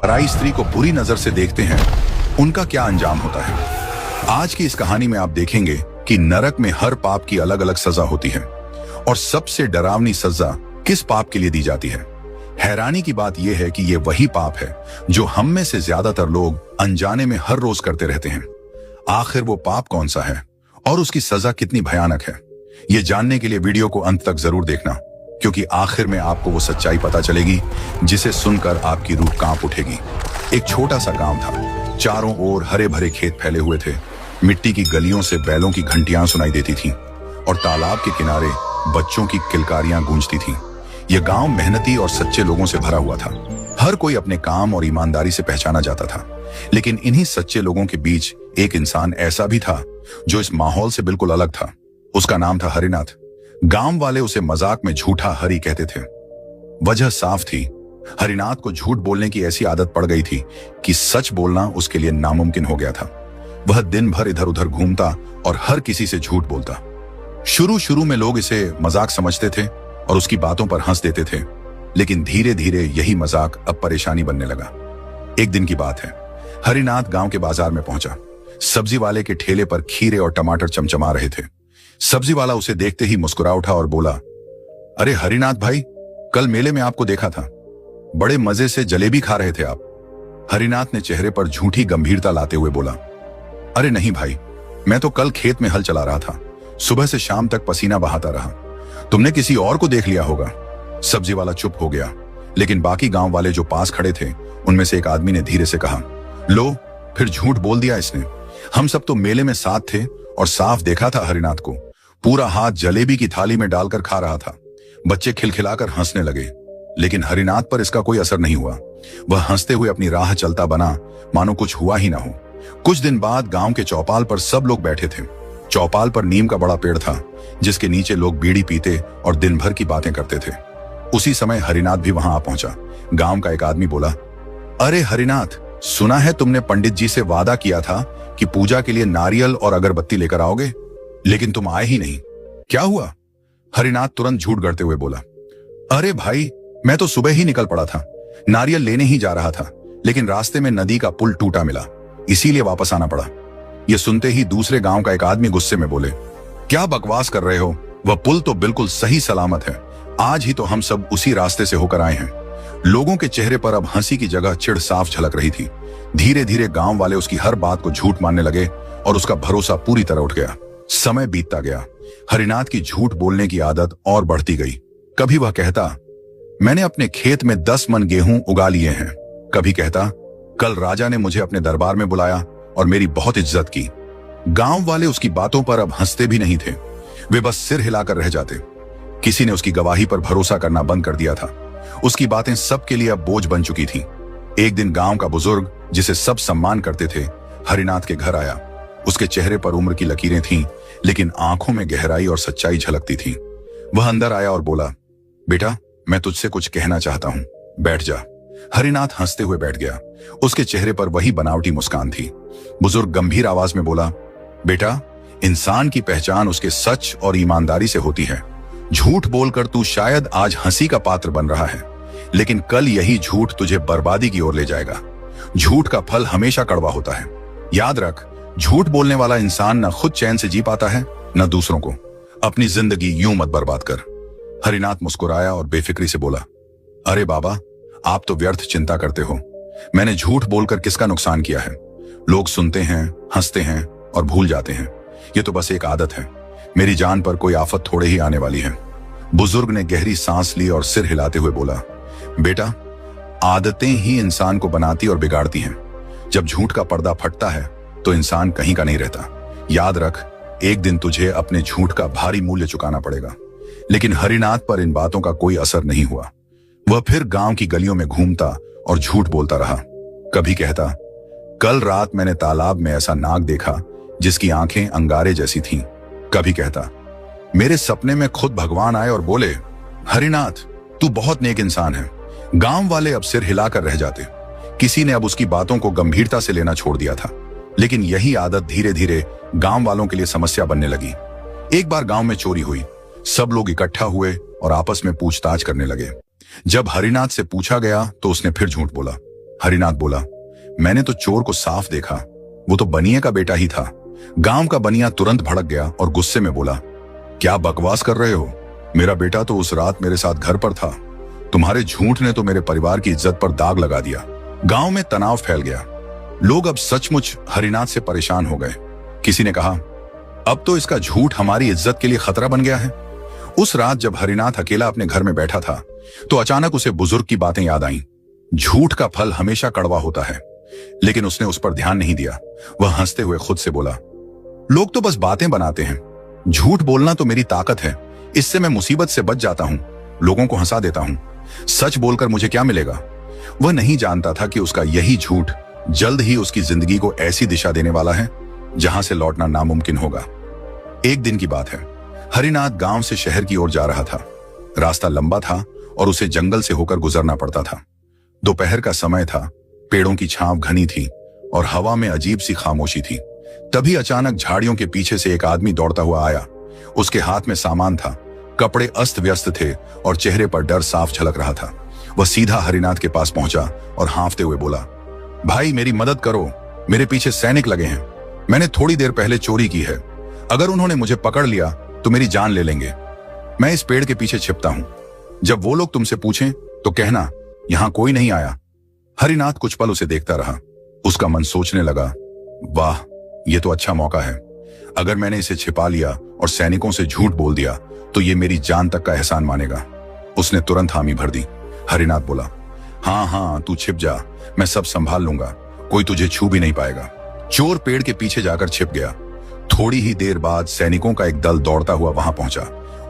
पराई स्त्री को बुरी नजर से देखते हैं, उनका क्या अंजाम होता है। आज की इस कहानी में आप देखेंगे कि नरक में हर पाप की अलग अलग सजा होती है और सबसे डरावनी सजा किस पाप के लिए दी जाती है। हैरानी की बात यह है कि ये वही पाप है जो हम में से ज्यादातर लोग अनजाने में हर रोज करते रहते हैं। आखिर वो पाप कौन सा है और उसकी सजा कितनी भयानक है, ये जानने के लिए वीडियो को अंत तक जरूर देखना, क्योंकि आखिर में आपको वो सच्चाई पता चलेगी जिसे सुनकर आपकी रूह कांप उठेगी। एक छोटा सा गांव था, चारों ओर हरे भरे खेत फैले हुए थे। मिट्टी की गलियों से बैलों की घंटियां सुनाई देती थीं और तालाब के किनारे बच्चों की किलकारियां गूंजती थीं। यह गांव मेहनती और सच्चे लोगों से भरा हुआ था। हर कोई अपने काम और ईमानदारी से पहचाना जाता था। लेकिन इन्हीं सच्चे लोगों के बीच एक इंसान ऐसा भी था जो इस माहौल से बिल्कुल अलग था। उसका नाम था हरिनाथ। गांव वाले उसे मजाक में झूठा हरि कहते थे। वजह साफ थी, हरिनाथ को झूठ बोलने की ऐसी आदत पड़ गई थी कि सच बोलना उसके लिए नामुमकिन हो गया था। वह दिन भर इधर उधर घूमता और हर किसी से झूठ बोलता। शुरू में लोग इसे मजाक समझते थे और उसकी बातों पर हंस देते थे, लेकिन धीरे धीरे यही मजाक अब परेशानी बनने लगा। एक दिन की बात है, हरिनाथ गांव के बाजार में पहुंचा। सब्जी वाले के ठेले पर खीरे और टमाटर चमचमा रहे थे। सब्जी वाला उसे देखते ही मुस्कुरा उठा और बोला, अरे हरिनाथ भाई, कल मेले में आपको देखा था, बड़े मजे से जलेबी खा रहे थे आप। हरिनाथ ने चेहरे पर झूठी गंभीरता लाते हुए बोला, अरे नहीं भाई, मैं तो कल खेत में हल चला रहा था, सुबह से शाम तक पसीना बहाता रहा। तुमने किसी और को देख लिया होगा। सब्जी वाला चुप हो गया, लेकिन बाकी गांव वाले जो पास खड़े थे उनमें से एक आदमी ने धीरे से कहा, लो, फिर झूठ बोल दिया इसने। हम सब तो मेले में साथ थे और साफ देखा था हरिनाथ को, पूरा हाथ जलेबी की थाली में डालकर खा रहा था। बच्चे खिलखिलाकर हंसने लगे, लेकिन हरिनाथ पर इसका कोई असर नहीं हुआ। वह हंसते हुए अपनी राह चलता बना, मानो कुछ हुआ ही ना हो। कुछ दिन बाद गांव के चौपाल पर सब लोग बैठे थे। चौपाल पर नीम का बड़ा पेड़ था, जिसके नीचे लोग बीड़ी पीते और दिन भर की बातें करते थे। उसी समय हरिनाथ भी वहां आ पहुंचा। गांव का एक आदमी बोला, अरे हरिनाथ, सुना है तुमने पंडित जी से वादा किया था कि पूजा के लिए नारियल और अगरबत्ती लेकर आओगे, लेकिन तुम आए ही नहीं, क्या हुआ? हरिनाथ तुरंत झूठ गढ़ते हुए बोला, अरे भाई, मैं तो सुबह ही निकल पड़ा था, नारियल लेने ही जा रहा था, लेकिन रास्ते में नदी का पुल टूटा मिला, इसीलिए वापस आना पड़ा। यह सुनते ही दूसरे गांव का एक आदमी गुस्से में बोले, क्या बकवास कर रहे हो, वह पुल तो बिल्कुल सही सलामत है, आज ही तो हम सब उसी रास्ते से होकर आए हैं। लोगों के चेहरे पर अब हंसी की जगह चिढ़ साफ झलक रही थी। धीरे धीरे गांव वाले उसकी हर बात को झूठ मानने लगे और उसका भरोसा पूरी तरह उठ गया। समय बीतता गया, हरिनाथ की झूठ बोलने की आदत और बढ़ती गई। कभी वह कहता, मैंने अपने खेत में 10 मन गेहूं उगा लिए हैं। कभी कहता, कल राजा ने मुझे अपने दरबार में बुलाया और मेरी बहुत इज्जत की। गांव वाले उसकी बातों पर अब हंसते भी नहीं थे, वे बस सिर हिलाकर रह जाते। किसी ने उसकी गवाही पर भरोसा करना बंद कर दिया था। उसकी बातें सबके लिए अब बोझ बन चुकी थी। एक दिन गांव का बुजुर्ग, जिसे सब सम्मान करते थे, हरिनाथ के घर आया। उसके चेहरे पर उम्र की लकीरें थीं, लेकिन आंखों में गहराई और सच्चाई झलकती थी। वह अंदर आया और बोला, बेटा, मैं तुझसे कुछ कहना चाहता हूं, बैठ जा। हरिनाथ हंसते हुए बैठ गया। उसके चेहरे पर वही बनावटी मुस्कान थी। बुजुर्ग गंभीर आवाज में बोला, बेटा, इंसान की पहचान उसके सच और ईमानदारी से होती है। झूठ बोलकर तू शायद आज हंसी का पात्र बन रहा है, लेकिन कल यही झूठ तुझे बर्बादी की ओर ले जाएगा। झूठ का फल हमेशा कड़वा होता है। याद रख, झूठ बोलने वाला इंसान न खुद चैन से जी पाता है, न दूसरों को। अपनी जिंदगी यूं मत बर्बाद कर। हरिनाथ मुस्कुराया और बेफिक्री से बोला, अरे बाबा, आप तो व्यर्थ चिंता करते हो। मैंने झूठ बोलकर किसका नुकसान किया है? लोग सुनते हैं, हंसते हैं और भूल जाते हैं। ये तो बस एक आदत है। मेरी जान पर कोई आफत थोड़े ही आने वाली है। बुजुर्ग ने गहरी सांस ली और सिर हिलाते हुए बोला, बेटा, आदतें ही इंसान को बनाती और बिगाड़ती हैं। जब झूठ का पर्दा फटता है तो इंसान कहीं का नहीं रहता। याद रख, एक दिन तुझे अपने झूठ का भारी मूल्य चुकाना पड़ेगा। लेकिन हरिनाथ पर इन बातों का कोई असर नहीं हुआ। वह फिर गांव की गलियों में घूमता और झूठ बोलता रहा। कभी कहता, कल रात मैंने तालाब में ऐसा नाग देखा जिसकी आंखें अंगारे जैसी थीं। कभी कहता, मेरे सपने में खुद भगवान आए और बोले, हरिनाथ, तू बहुत नेक इंसान है। गांव वाले अब सिर हिलाकर रह जाते। किसी ने अब उसकी बातों को गंभीरता से लेना छोड़ दिया था, लेकिन यही आदत धीरे धीरे गांव वालों के लिए समस्या बनने लगी। एक बार गांव में चोरी हुई। सब लोग इकट्ठा हुए और आपस में पूछताछ करने लगे। जब हरिनाथ से पूछा गया तो उसने फिर झूठ बोला। हरिनाथ बोला, मैंने तो चोर को साफ देखा, वो तो बनिए का बेटा ही था। गांव का बनिया तुरंत भड़क गया और गुस्से में बोला, क्या बकवास कर रहे हो? मेरा बेटा तो उस रात मेरे साथ घर पर था। तुम्हारे झूठ ने तो मेरे परिवार की इज्जत पर दाग लगा दिया। गांव में तनाव फैल गया। लोग अब सचमुच हरिनाथ से परेशान हो गए। किसी ने कहा, अब तो इसका झूठ हमारी इज्जत के लिए खतरा बन गया है। उस रात जब हरिनाथ अकेला अपने घर में बैठा था तो अचानक उसे बुजुर्ग की बातें याद आईं। झूठ का फल हमेशा कड़वा होता है, लेकिन उसने उस पर ध्यान नहीं दिया। वह हंसते हुए खुद से बोला, लोग तो बस बातें बनाते हैं, झूठ बोलना तो मेरी ताकत है। इससे मैं मुसीबत से बच जाता हूं, लोगों को हंसा देता हूं। सच बोलकर मुझे क्या मिलेगा? वह नहीं जानता था कि उसका यही झूठ जल्द ही उसकी जिंदगी को ऐसी दिशा देने वाला है जहां से लौटना नामुमकिन होगा। एक दिन की बात है। हरिनाथ गांव से शहर की ओर जा रहा था। रास्ता लंबा था और उसे जंगल से होकर गुजरना पड़ता था। दोपहर का समय था, पेड़ों की छांव घनी थी और हवा में अजीब सी खामोशी थी। तभी अचानक झाड़ियों के पीछे से एक आदमी दौड़ता हुआ आया। उसके हाथ में सामान था, कपड़े अस्त व्यस्त थे और चेहरे पर डर साफ झलक रहा था। वह सीधा हरिनाथ के पास पहुंचा और हांफते हुए बोला, भाई मेरी मदद करो, मेरे पीछे सैनिक लगे हैं। मैंने थोड़ी देर पहले चोरी की है। अगर उन्होंने मुझे पकड़ लिया तो मेरी जान ले लेंगे। मैं इस पेड़ के पीछे छिपता हूं। जब वो लोग तुमसे पूछें तो कहना यहां कोई नहीं आया। हरिनाथ कुछ पल उसे देखता रहा। उसका मन सोचने लगा, वाह, ये तो अच्छा मौका है। अगर मैंने इसे छिपा लिया और सैनिकों से झूठ बोल दिया तो ये मेरी जान तक का एहसान मानेगा। उसने तुरंत हामी भर दी। हरिनाथ बोला, हाँ हाँ तू छिप जा, मैं सब संभाल लूंगा, कोई तुझे छू भी नहीं पाएगा। चोर पेड़ के पीछे जाकर छिप गया। थोड़ी ही देर बाद सैनिकों का एक दल दौड़ता हुआ वहां पहुंचा।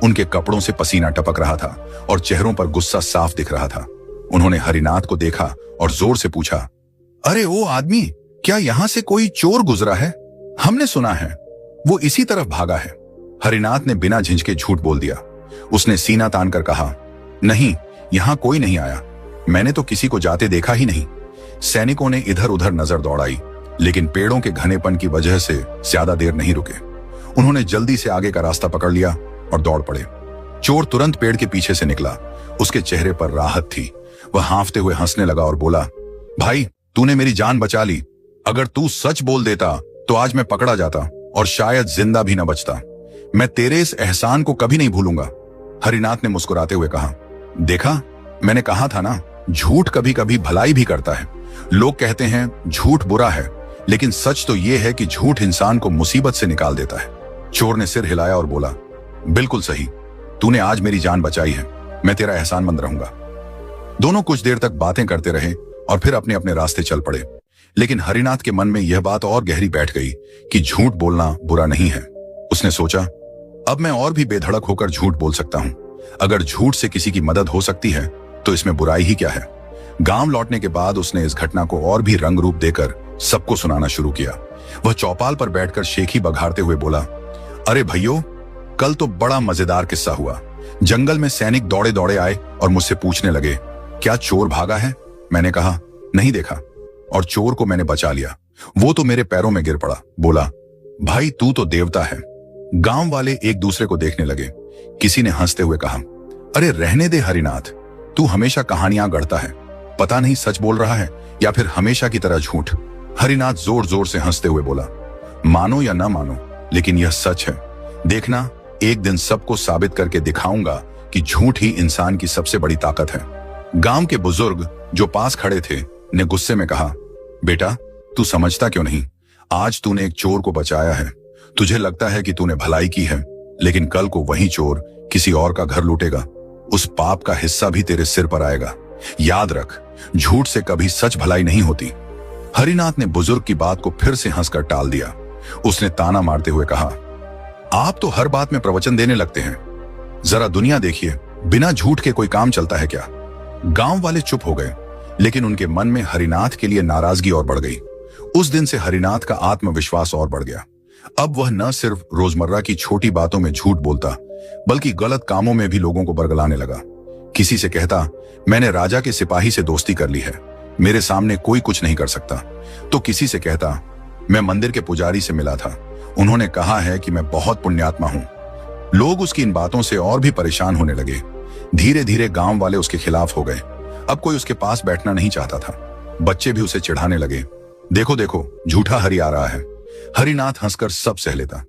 उनके कपड़ों से पसीना टपक रहा था और चेहरों पर गुस्सा साफ दिख रहा था। उन्होंने हरिनाथ को देखा और जोर से पूछा, अरे ओ आदमी, क्या यहां से कोई चोर गुजरा है? हमने सुना है वो इसी तरफ भागा है। हरिनाथ ने बिना झिझके झूठ बोल दिया। उसने सीना तान कर कहा, नहीं, यहां कोई नहीं आया। मैंने तो किसी को जाते देखा ही नहीं। सैनिकों ने इधर उधर नजर दौड़ाई, लेकिन पेड़ों के घनेपन की वजह से ज्यादा देर नहीं रुके। उन्होंने जल्दी से आगे का रास्ता पकड़ लिया और दौड़ पड़े। चोर तुरंत पेड़ के पीछे से निकला। उसके चेहरे पर राहत थी। वह हांफते हुए हंसने लगा और बोला, भाई तूने मेरी जान बचा ली। अगर तू सच बोल देता तो आज मैं पकड़ा जाता और शायद जिंदा भी न बचता। मैं तेरे इस एहसान को कभी नहीं भूलूंगा। हरिनाथ ने मुस्कुराते हुए कहा, देखा, मैंने कहा था ना, झूठ कभी कभी भलाई भी करता है। लोग कहते हैं झूठ बुरा है, लेकिन सच तो यह है कि झूठ इंसान को मुसीबत से निकाल देता है। चोर ने सिर हिलाया और बोला, बिल्कुल सही, तूने आज मेरी जान बचाई है, मैं तेरा एहसानमंद रहूंगा। दोनों कुछ देर तक बातें करते रहे और फिर अपने अपने रास्ते चल पड़े। लेकिन हरिनाथ के मन में यह बात और गहरी बैठ गई कि झूठ बोलना बुरा नहीं है। उसने सोचा, अब मैं और भी बेधड़क होकर झूठ बोल सकता हूं। अगर झूठ से किसी की मदद हो सकती है तो इसमें बुराई ही क्या है। गांव लौटने के बाद उसने इस घटना को और भी रंग रूप देकर सबको सुनाना शुरू किया। वह चौपाल पर बैठकर शेखी बघारते हुए बोला, अरे भैयो, कल तो बड़ा मजेदार किस्सा हुआ। जंगल में सैनिक दौड़े दौड़े आए और मुझसे पूछने लगे, क्या चोर भागा है? मैंने कहा, नहीं देखा, और चोर को मैंने बचा लिया। वो तो मेरे पैरों में गिर पड़ा। बोला, भाई तू तो देवता है। गांव वाले एक दूसरे को देखने लगे। किसी ने हंसते हुए कहा, अरे रहने दे हरिनाथ, तू हमेशा कहानियां गढ़ता है, पता नहीं सच बोल रहा है या फिर हमेशा की तरह झूठ। हरिनाथ जोर जोर से हंसते हुए बोला, मानो या ना मानो, लेकिन यह सच है। देखना, एक दिन सबको साबित करके दिखाऊंगा कि झूठ ही इंसान की सबसे बड़ी ताकत है। गांव के बुजुर्ग जो पास खड़े थे ने गुस्से में कहा, बेटा तू समझता क्यों नहीं? आज तूने एक चोर को बचाया है। तुझे लगता है कि तूने भलाई की है, लेकिन कल को वही चोर किसी और का घर लूटेगा। उस पाप का हिस्सा भी तेरे सिर पर आएगा। याद रख, झूठ से कभी सच भलाई नहीं होती। हरिनाथ ने बुजुर्ग की बात को फिर से हंसकर टाल दिया। उसने ताना मारते हुए कहा, आप तो हर बात में प्रवचन देने लगते हैं। जरा दुनिया देखिए, बिना झूठ के कोई काम चलता है क्या? गांव वाले चुप हो गए, लेकिन उनके मन में हरिनाथ के लिए नाराजगी और बढ़ गई। उस दिन से हरिनाथ का आत्मविश्वास और बढ़ गया। अब वह न सिर्फ रोजमर्रा की छोटी बातों में झूठ बोलता, बल्कि गलत कामों में भी लोगों को बरगलाने लगा। किसी से कहता, मैंने राजा के सिपाही से दोस्ती कर ली है, मेरे सामने कोई कुछ नहीं कर सकता। तो किसी से कहता, मैं मंदिर के पुजारी से मिला था, उन्होंने कहा है कि मैं बहुत पुण्यात्मा हूं। लोग उसकी इन बातों से और भी परेशान होने लगे। धीरे धीरे गांव वाले उसके खिलाफ हो गए। अब कोई उसके पास बैठना नहीं चाहता था। बच्चे भी उसे चिढ़ाने लगे। देखो देखो, झूठा हरि आ रहा है। हरिनाथ हंसकर सब सह लेता।